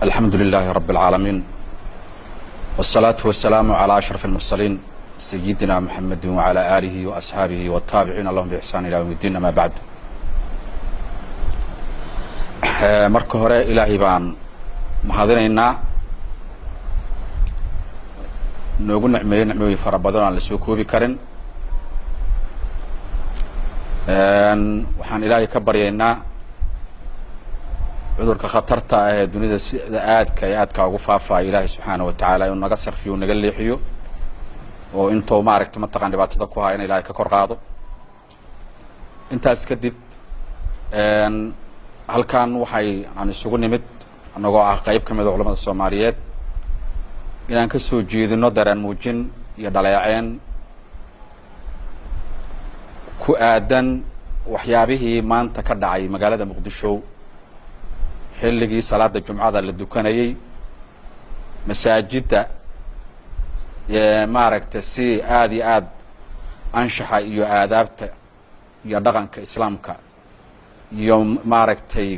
الحمد لله رب العالمين والصلاة والسلام على أشرف المرسلين سيدنا محمد وعلى آله وأصحابه والتابعين لهم بإحسان إلى يوم الدين. أما بعد marka hore ilaahay baan mahadinaynaa noogu nicmooyin fara badan aan la soo koobi karin. waxaan ilaahay ka baryaynaa cudurka khatarta ah ee dunida sida aadka ugu faafaya ilaahay subxaanahu wa tacaala inuu naga sarfiyo naga leexiyo oo intuu maaragtay mataqaan dhibaatada ku haya in ilaahay ka kor qaado. intaas kadib halkan aan isugu nimid anagoo ah qayb ka mid ah culimada Soomaaliyeed inaan ka soo jeedino dareen muujin iyo dhaleeceen ku aadan waxyaabihii maanta ka dhacay magaalada Muqdisho xilligii salaada Jumcada la dukanayay masaajidda maaragtay si aad iyo aad anshaxa iyo aadaabta iyo dhaqanka islaamka iyo maaragtay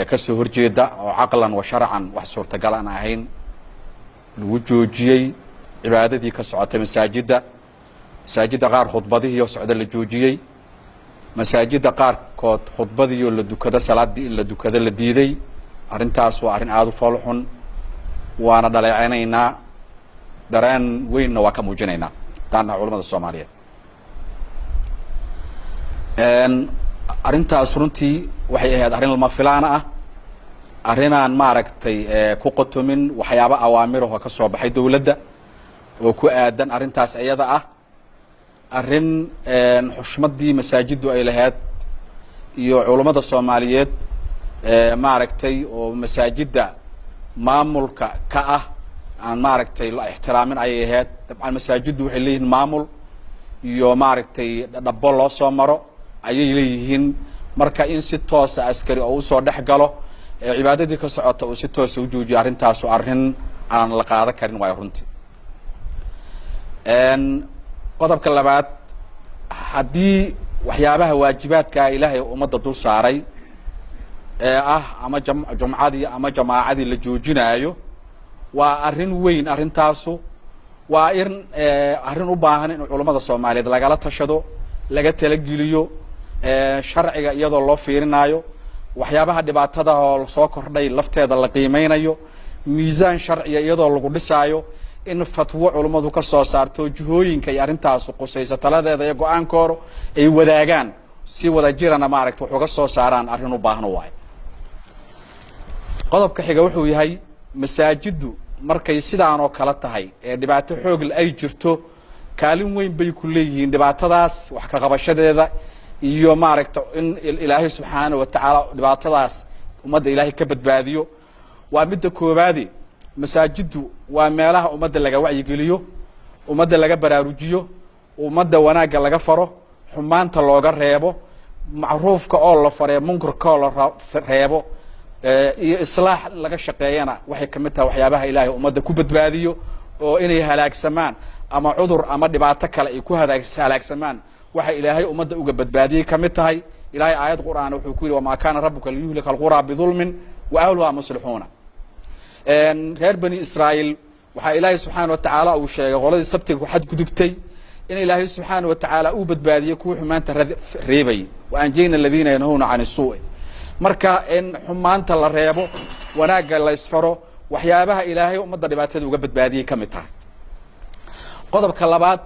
ka soo horjeeda oo aqlan wa sharcan wax suurtagal aan ahayn lagu joojiyay cibaadadii ka socotay masaajidda qaar khudbadihii oo socda la joojiyay masaajidda qaar kood khudbadii oo la dukada salaadii in la dukada la diiday. arrintaas waa arrin aad u foolxun waana dhaleeceynaa dareen weynna waa ka muujinaynaa taana culimada Soomaaliyeed. arrintaas runtii waxay ahayd arrin lama filaan ah arrinaan maaragtay ku qotomin waxyaabo awaamir oo ka soo baxay dawladda oo ku aadan arrintaas iyada ah arrin xushmadii masaajiddu ay lahayd iyo culimada Soomaaliyeed maaragtay oo masaajidda maamulka ka ah aan maaragtay la ixtiraamin ay ahayd. dabcan masaajiddu waxay leeyihiin maamul iyo maaragtay dhabo loo soo maro ayay leeyihiin marka in si toos ah askari oo soo dhex galo cibaadadii ka socota oo si toos ah u joojiyo arrintaas oo arrin aan la qaadan karin way runtii. qodobka labaad haddii waxyaabaha waajibaadka ilaahay ummadda dul saaray ama jumcadii ama jamaacadii la joojinayo waa arrin weyn. arrintaasu waa arrin u baahan in culimada Soomaaliyeed lagala tashado laga talageliyo sharciga iyadoo loo fiirinayo waxyaabaha dhibaatada oo soo kordhay lafteeda la qiimeynayo miisaan sharciga iyadoo lagu dhisaayo in fatwo culimadu ka soo saarto jihooyinka iyo arrintaas qusaysa taladeeda iyo go'aankooda ay wadaagaan si wada jirana maaragtay wax uga soo saaraan arrin u baahan waay. qodobka xiga wuxuu yahay masaajiddu markay sidaan oo kala tahay ee dhibaato xoog ay jirto kaalin weyn bay ku leeyihiin dhibaatadaas wax ka qabashadeeda iyo maaragtay in ilaahay subxaanahu wa tacaala dhibaatadaas ummadda ilaahay ka badbaadiyo. waa midda koobaadi masaajiddu waa meelaha ummadda laga wacyigeliyo ummadda laga baraarujiyo ummadda wanaagga laga faro xumaanta looga reebo macruufka oo la faree munkarka oo la reebo iyo islaax laga shaqeeyana waxay ka mid tahay waxyaabaha ilaahay ummadda ku badbaadiyo oo inay halaagsamaan ama cudur ama dhibaato kale ay ku halaagsamaan waxa ilaahay ummadda uga badbaadiyay ka mid tahay. ilaahay aayad quraan wuxuu ku yiri wa ma kana rabbuka liyuhlika alqura bidhulmin wa ahluha muslihuna. reer bani Israa'iil waxa ilaahay subxaanahu wa tacaala uu sheegay qoladii sabtiga waxad gudubtay in ilaahay subxaanahu wa tacaala uu badbaadiyay kuwa xumaanta reebay wa anjayna alladina yanhuna 'ani suu'i. marka in xumaanta la reebo wanaagga la isfaro waxyaabaha ilaahay ummadda dhibaatada uga badbaadiyay ka mid tahay. qodobka labaad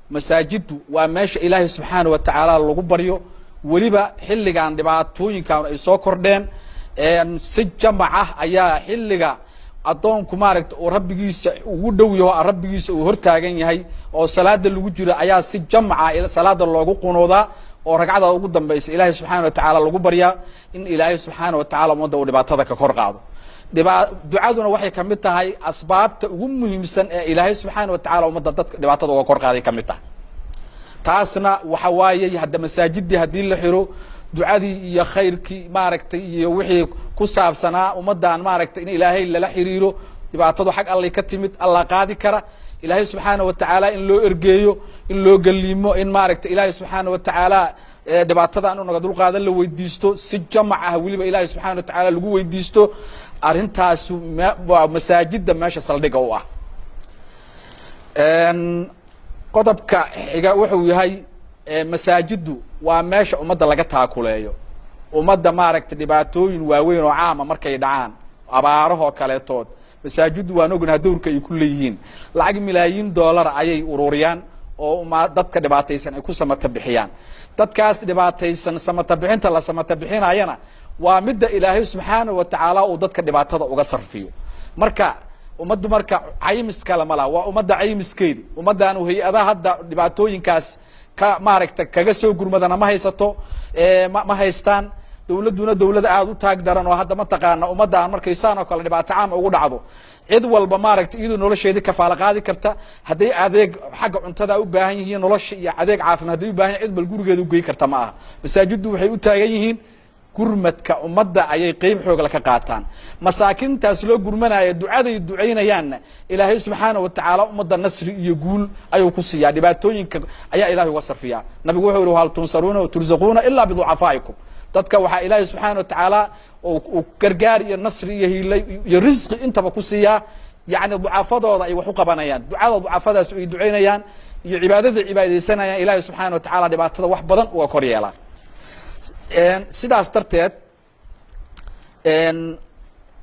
masaajiddu waa meesha ilaahay subxaanahu wa tacaala lagu baryo waliba xilligan dhibaatooyinkan ay soo kordheen si jamac ah ayaa xilliga adoonku maaragtay oo rabbigiisa ugu dhow yahay rabbigiisa uu hortaagan yahay oo salaada lagu jiro ayaa si jamac ah salaada loogu qunoodaa oo ragcada ugu dambaysa ilaahay subxaanahu wa tacaala lagu baryaa in ilaahay subxaanahu wa tacaala ummadda uu dhibaatada ka kor qaado. ducaduna waxay ka mid tahay asbaabta ugu muhiimsan ee ilaahay subxaanahu wa tacaala ummadda dadka dhibaatada uga kor qaaday ka mid tahay. taasna waxa waaye hadda masaajidii haddii la xiro ducadii iyo khayrkii maaragtay iyo wixii ku saabsanaa ummaddan maaragtay in ilaahay lala xiriiro dhibaatadu xag Alle ka timid Allah qaadi kara ilaahay subxaanahu watacaala in loo ergeeyo in loo galiimo in maaragtay ilaahay subxaanahu watacaala dhibaatada inuu naga dulqaadan la weydiisto si jamac ah weliba ilaahay subxaanahu watacaala lagu weydiisto arrintaas waa masaajida meesha saldhiga u ah qodobka xiga wuxuu yahay masaajidu waa meesha ummadda laga taakuleeyo ummadda maaragtay dhibaatooyin waaweyn oo caama markay dhacaan abaarahoo kaleetood masaajidu waan ognahay dowrka ay ku leeyihiin lacag milaayiin dollar ayay ururiyaan oo dadka dhibaataysan ay ku samata bixiyaan dadkaas dhibaataysan samata bixinta la samata bixinayana waa midda ilaahay subxaanahu watacaala uu dadka dhibaatada uga sarfiyo marka ummaddu marka caymis kale ma laha waa ummadda caymiskeedi ummaddan hay-adaha hadda dhibaatooyinkaas ka maaragtay kaga soo gurmadana ma haysato ma haystaan dawladduna dawlad aad u taag daran oo hadda mataqaana ummaddan markay saan oo kale dhibaato caam ugu dhacdo cid walba maaragtay iyadoo nolosheedii kafaala qaadi karta hadday adeeg xagga cuntada u baahan yihiin nolosha iyo adeeg caafimaad hadday u baahan yihiin cid bal gurigeeda u geey karta ma aha masaajidu waxay u taagan yihiin gurmadka ummadda ayay qeyb xoog la ka qaataan masaakintaas loo gurmanaya ducaday duceynayaanna ilaahay subxaanahu watacaala ummadda nasri iyo guul ayuu ku siiyaa dhibaatooyinka ayaa ilaahay uga sarfiyaa nabigu wuxuu yihi hal tunsaruuna wa turzaquuna ilaa biducafaa'ikum dadka waxaa ilaahay subxaanahu watacaala uu gargaar iyo nasri iyo hiilay iyo risqi intaba ku siiyaa yacni ducafadooda ay wax u qabanayaan ducada ducafadaas ay duceynayaan iyo cibaadada cibaadaysanayaan ilaahay subxaanahu watacaala dhibaatada wax badan uga kor yeelaa sidaas darteed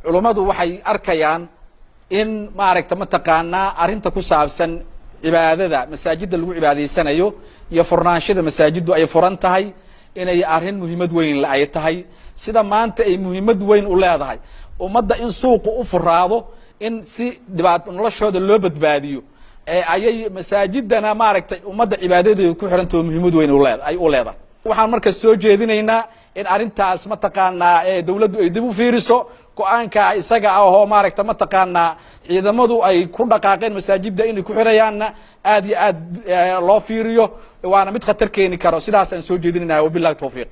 culummadu waxay arkayaan in maaragta mataqaanaa arrinta ku saabsan cibaadada masaajidda lagu cibaadaysanayo iyo furnaanshada masaajiddu ay furan tahay inay arrin muhiimad weyn ay tahay sida maanta ay muhiimad weyn u leedahay ummadda in suuqu u furaado in si noloshooda loo badbaadiyo ayay masaajidana maaragtay ummadda cibaadadeedu ku xirantao muhiimad weyn ay u leedahay waxaan markaas soo jeedinaynaa in arrintaas mataqaanaa dawladdu ay dib u fiiriso go-aanka isaga ah oo maaragta mataqaanaa ciidamadu ay ku dhaqaaqeen masaajidda inay ku xirayaanna aad iyo aad loo fiiriyo waana mid khatar keeni karo sidaas aan soo jeedinayna wabillahi tawfiiq